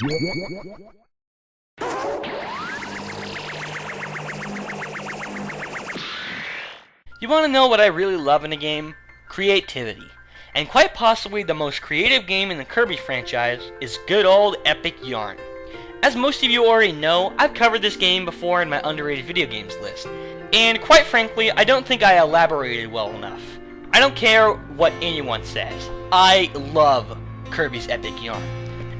You want to know what I really love in a game? Creativity. And quite possibly the most creative game in the Kirby franchise is good old Epic Yarn. As most of you already know, I've covered this game before in my underrated video games list. And quite frankly, I don't think I elaborated well enough. I don't care what anyone says. I love Kirby's Epic Yarn.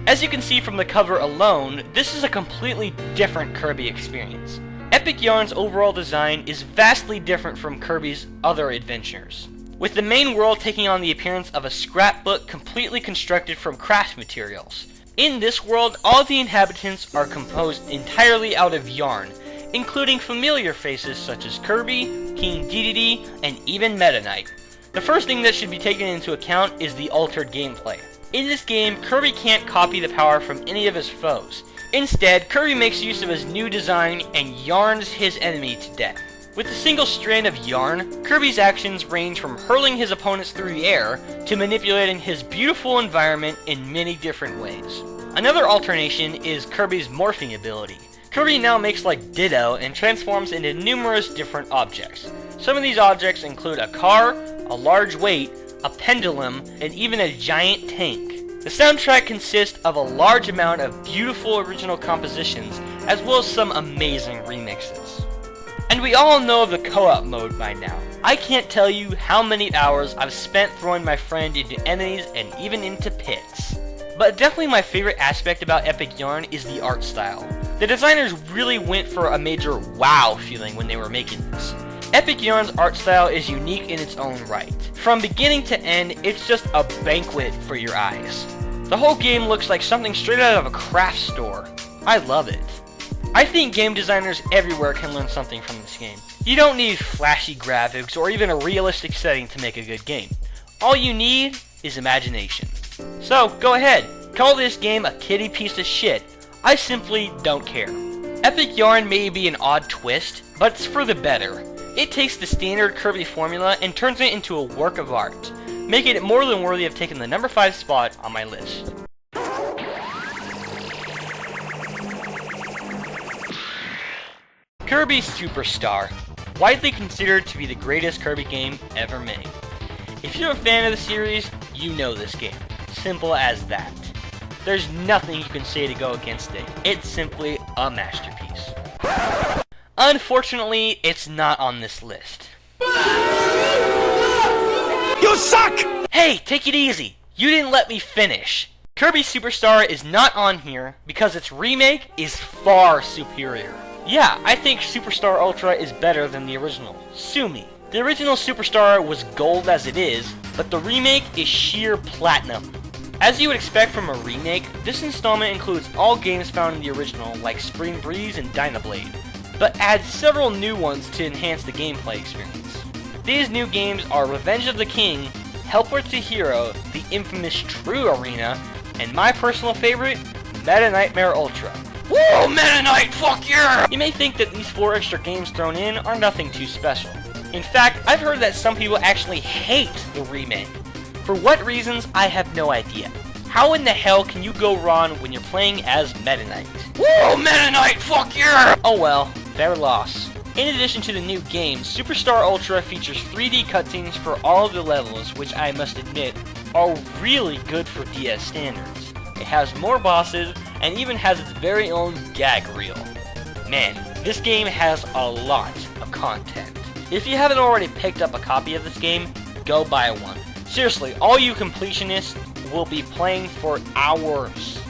As you can see from the cover alone, this is a completely different Kirby experience. Epic Yarn's overall design is vastly different from Kirby's other adventures, with the main world taking on the appearance of a scrapbook completely constructed from craft materials. In this world, all of the inhabitants are composed entirely out of yarn, including familiar faces such as Kirby, King Dedede, and even Meta Knight. The first thing that should be taken into account is the altered gameplay. In this game, Kirby can't copy the power from any of his foes. Instead, Kirby makes use of his new design and yarns his enemy to death. With a single strand of yarn, Kirby's actions range from hurling his opponents through the air to manipulating his beautiful environment in many different ways. Another alternation is Kirby's morphing ability. Kirby now makes like Ditto and transforms into numerous different objects. Some of these objects include a car, a large weight, a pendulum, and even a giant tank. The soundtrack consists of a large amount of beautiful original compositions, as well as some amazing remixes. And we all know of the co-op mode by now. I can't tell you how many hours I've spent throwing my friend into enemies and even into pits. But definitely my favorite aspect about Epic Yarn is the art style. The designers really went for a major wow feeling when they were making this. Epic Yarn's art style is unique in its own right. From beginning to end, it's just a banquet for your eyes. The whole game looks like something straight out of a craft store. I love it. I think game designers everywhere can learn something from this game. You don't need flashy graphics or even a realistic setting to make a good game. All you need is imagination. So, go ahead, call this game a kiddie piece of shit. I simply don't care. Epic Yarn may be an odd twist, but it's for the better. It takes the standard Kirby formula and turns it into a work of art, making it more than worthy of taking the number 5 spot on my list. Kirby Superstar, widely considered to be the greatest Kirby game ever made. If you're a fan of the series, you know this game. Simple as that. There's nothing you can say to go against it. It's simply a masterpiece. Unfortunately, it's not on this list. You suck! Hey, take it easy. You didn't let me finish. Kirby Superstar is not on here because its remake is far superior. Yeah, I think Superstar Ultra is better than the original. Sue me. The original Superstar was gold as it is, but the remake is sheer platinum. As you would expect from a remake, this installment includes all games found in the original like Spring Breeze and Dynablade, but adds several new ones to enhance the gameplay experience. These new games are Revenge of the King, Helper to Hero, the infamous True Arena, and my personal favorite, Meta Nightmare Ultra. Whoa, Meta Knight, fuck yeah! You may think that these 4 extra games thrown in are nothing too special. In fact, I've heard that some people actually hate the remake. For what reasons, I have no idea. How in the hell can you go wrong when you're playing as Meta Knight? Whoa, Meta Knight, fuck yeah! Oh well, their loss. In addition to the new game, Superstar Ultra features 3D cutscenes for all of the levels, which I must admit are really good for DS standards. It has more bosses, and even has its very own gag reel. Man, this game has a lot of content. If you haven't already picked up a copy of this game, go buy one. Seriously, all you completionists will be playing for hours.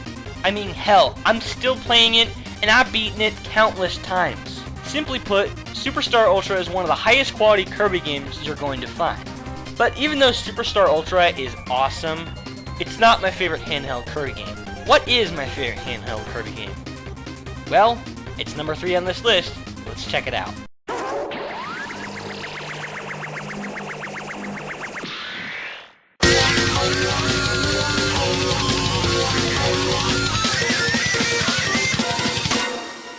I mean, hell, I'm still playing it, and I've beaten it countless times. Simply put, Superstar Ultra is one of the highest quality Kirby games you're going to find. But even though Superstar Ultra is awesome, it's not my favorite handheld Kirby game. What is my favorite handheld Kirby game? Well, it's number 3 on this list. Let's check it out.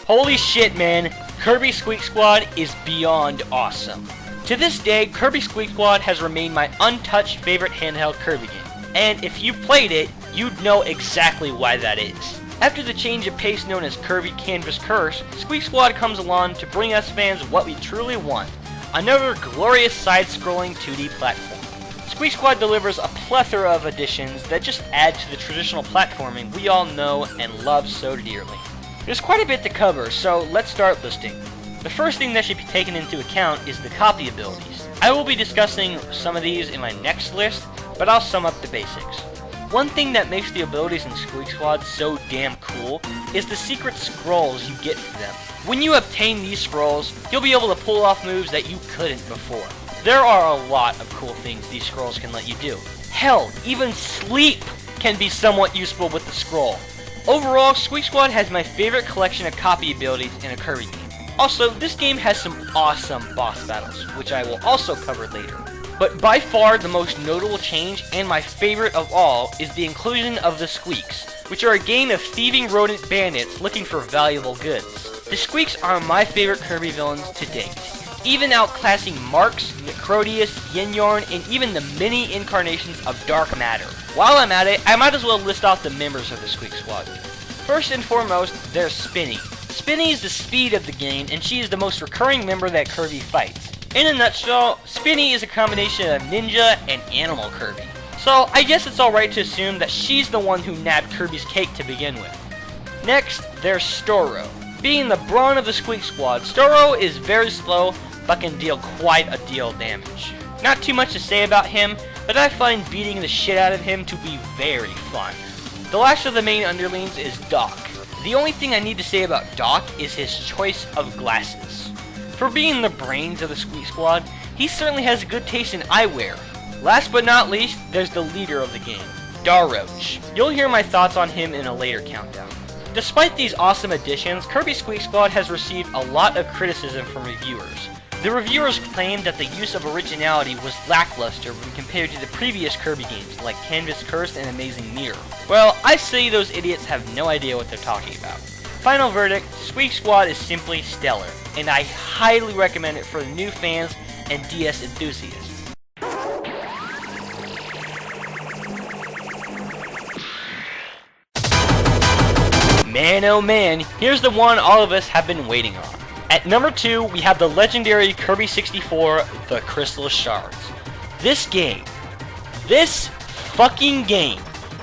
Holy shit, man. Kirby Squeak Squad is beyond awesome. To this day, Kirby Squeak Squad has remained my untouched favorite handheld Kirby game. And if you played it, you'd know exactly why that is. After the change of pace known as Kirby Canvas Curse, Squeak Squad comes along to bring us fans what we truly want, another glorious side-scrolling 2D platform. Squeak Squad delivers a plethora of additions that just add to the traditional platforming we all know and love so dearly. There's quite a bit to cover, so let's start listing. The first thing that should be taken into account is the copy abilities. I will be discussing some of these in my next list, but I'll sum up the basics. One thing that makes the abilities in Squeak Squad so damn cool is the secret scrolls you get for them. When you obtain these scrolls, you'll be able to pull off moves that you couldn't before. There are a lot of cool things these scrolls can let you do. Hell, even sleep can be somewhat useful with the scroll. Overall, Squeak Squad has my favorite collection of copy abilities in a Kirby game. Also, this game has some awesome boss battles, which I will also cover later. But by far the most notable change, and my favorite of all, is the inclusion of the Squeaks, which are a gang of thieving rodent bandits looking for valuable goods. The Squeaks are my favorite Kirby villains to date, even outclassing Marks, Necrodius, Yin Yarn, and even the many incarnations of Dark Matter. While I'm at it, I might as well list off the members of the Squeak Squad. First and foremost, there's Spinny. Spinny is the speed of the game, and she is the most recurring member that Kirby fights. In a nutshell, Spinny is a combination of Ninja and Animal Kirby. So I guess it's alright to assume that she's the one who nabbed Kirby's cake to begin with. Next, there's Storo. Being the brawn of the Squeak Squad, Storo is very slow, but can deal quite a deal of damage. Not too much to say about him, but I find beating the shit out of him to be very fun. The last of the main underlings is Doc. The only thing I need to say about Doc is his choice of glasses. For being the brains of the Squeak Squad, he certainly has a good taste in eyewear. Last but not least, there's the leader of the game, Daroach. You'll hear my thoughts on him in a later countdown. Despite these awesome additions, Kirby Squeak Squad has received a lot of criticism from reviewers. The reviewers claimed that the use of originality was lackluster when compared to the previous Kirby games like Canvas Curse and Amazing Mirror. Well, I say those idiots have no idea what they're talking about. Final verdict, Squeak Squad is simply stellar, and I highly recommend it for the new fans and DS enthusiasts. Man oh man, here's the one all of us have been waiting on. At number 2, we have the legendary Kirby 64, the Crystal Shards. This fucking game,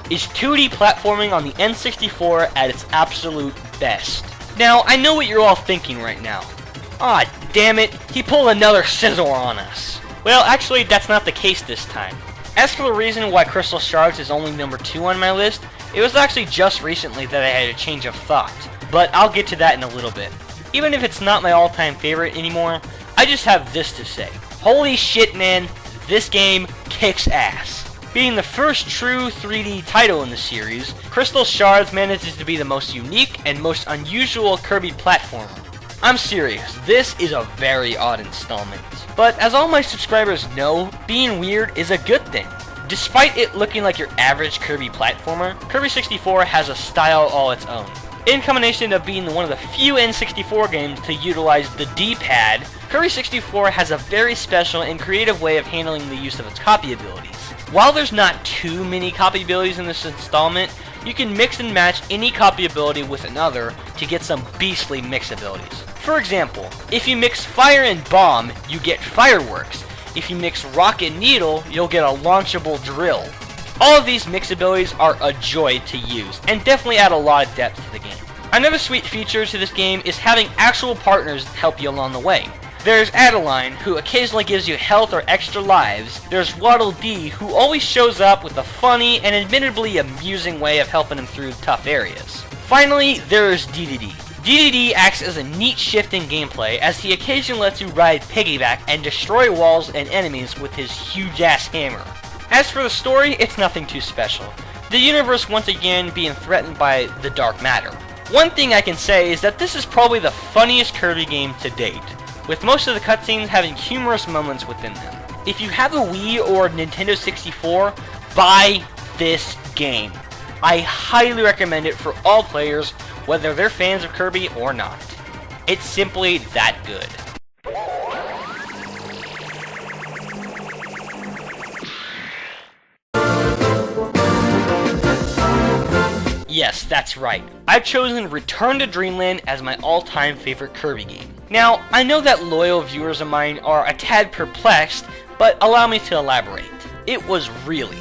is 2D platforming on the N64 at its absolute best. Now, I know what you're all thinking right now. Ah, damn it, he pulled another scissor on us. Well, actually, that's not the case this time. As for the reason why Crystal Shards is only number 2 on my list, it was actually just recently that I had a change of thought, but I'll get to that in a little bit. Even if it's not my all-time favorite anymore, I just have this to say. Holy shit, man, this game kicks ass. Being the first true 3D title in the series, Crystal Shards manages to be the most unique and most unusual Kirby platformer. I'm serious, this is a very odd installment. But as all my subscribers know, being weird is a good thing. Despite it looking like your average Kirby platformer, Kirby 64 has a style all its own. In combination of being one of the few N64 games to utilize the D-pad, Kirby 64 has a very special and creative way of handling the use of its copy abilities. While there's not too many copy abilities in this installment, you can mix and match any copy ability with another to get some beastly mix abilities. For example, if you mix Fire and Bomb, you get Fireworks. If you mix Rock and Needle, you'll get a launchable drill. All of these mix abilities are a joy to use, and definitely add a lot of depth to the game. Another sweet feature to this game is having actual partners help you along the way. There's Adeline, who occasionally gives you health or extra lives. There's Waddle Dee, who always shows up with a funny and admittedly amusing way of helping him through tough areas. Finally, there's DDD. DDD acts as a neat shift in gameplay, as he occasionally lets you ride piggyback and destroy walls and enemies with his huge-ass hammer. As for the story, it's nothing too special. The universe once again being threatened by the Dark Matter. One thing I can say is that this is probably the funniest Kirby game to date, with most of the cutscenes having humorous moments within them. If you have a Wii or Nintendo 64, buy this game. I highly recommend it for all players, whether they're fans of Kirby or not. It's simply that good. Yes, that's right. I've chosen Return to Dreamland as my all-time favorite Kirby game. Now, I know that loyal viewers of mine are a tad perplexed, but allow me to elaborate. It was really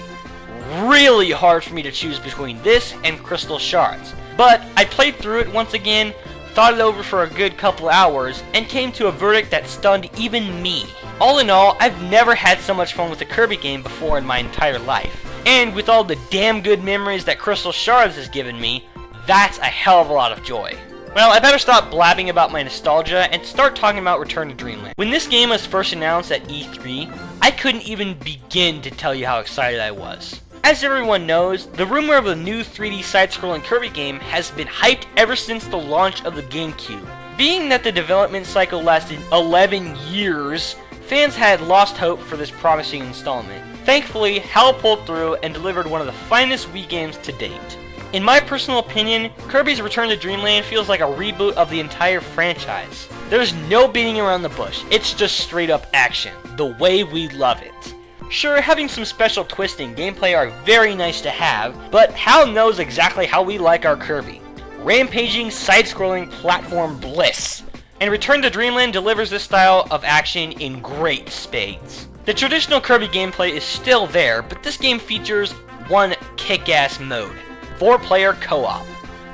hard for me to choose between this and Crystal Shards. But I played through it once again, thought it over for a good couple hours, and came to a verdict that stunned even me. All in all, I've never had so much fun with a Kirby game before in my entire life. And with all the damn good memories that Crystal Shards has given me, that's a hell of a lot of joy. Well, I better stop blabbing about my nostalgia and start talking about Return to Dreamland. When this game was first announced at E3, I couldn't even begin to tell you how excited I was. As everyone knows, the rumor of a new 3D side-scrolling Kirby game has been hyped ever since the launch of the GameCube. Being that the development cycle lasted 11 years, fans had lost hope for this promising installment. Thankfully, HAL pulled through and delivered one of the finest Wii games to date. In my personal opinion, Kirby's Return to Dreamland feels like a reboot of the entire franchise. There's no beating around the bush, it's just straight up action, the way we love it. Sure, having some special twists in gameplay are very nice to have, but HAL knows exactly how we like our Kirby. Rampaging, side-scrolling platform bliss. And Return to Dreamland delivers this style of action in great spades. The traditional Kirby gameplay is still there, but this game features one kick-ass mode: 4-player co-op.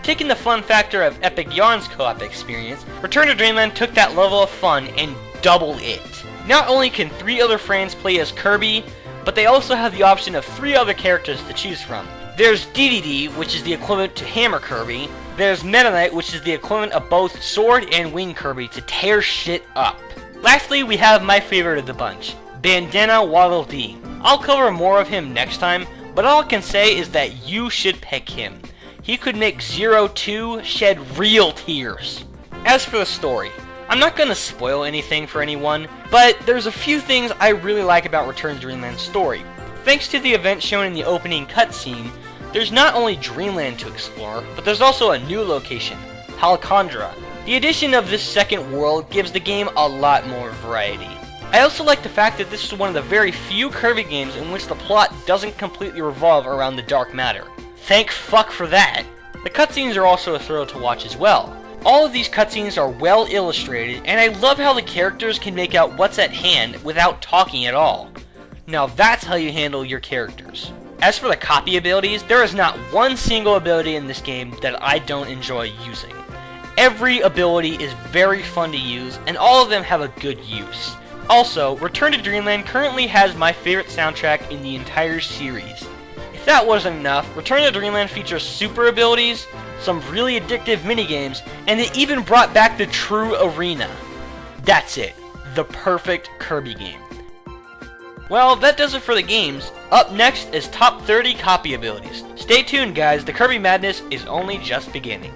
Taking the fun factor of Epic Yarn's co-op experience, Return to Dreamland took that level of fun and doubled it. Not only can 3 other friends play as Kirby, but they also have the option of 3 other characters to choose from. There's DDD, which is the equivalent to Hammer Kirby. There's Meta Knight, which is the equivalent of both Sword and Wing Kirby to tear shit up. Lastly, we have my favorite of the bunch, Bandana Waddle Dee. I'll cover more of him next time, but all I can say is that you should pick him. He could make Zero 2 shed real tears. As for the story, I'm not going to spoil anything for anyone, but there's a few things I really like about Return to Dreamland's story. Thanks to the event shown in the opening cutscene, there's not only Dreamland to explore, but there's also a new location, Halcondra. The addition of this second world gives the game a lot more variety. I also like the fact that this is one of the very few Kirby games in which the plot doesn't completely revolve around the dark matter. Thank fuck for that! The cutscenes are also a thrill to watch as well. All of these cutscenes are well illustrated, and I love how the characters can make out what's at hand without talking at all. Now that's how you handle your characters. As for the copy abilities, there is not one single ability in this game that I don't enjoy using. Every ability is very fun to use, and all of them have a good use. Also, Return to Dreamland currently has my favorite soundtrack in the entire series. If that wasn't enough, Return to Dreamland features super abilities, some really addictive minigames, and it even brought back the true arena. That's it. The perfect Kirby game. Well, that does it for the games. Up next is top 30 copy abilities. Stay tuned guys, the Kirby madness is only just beginning.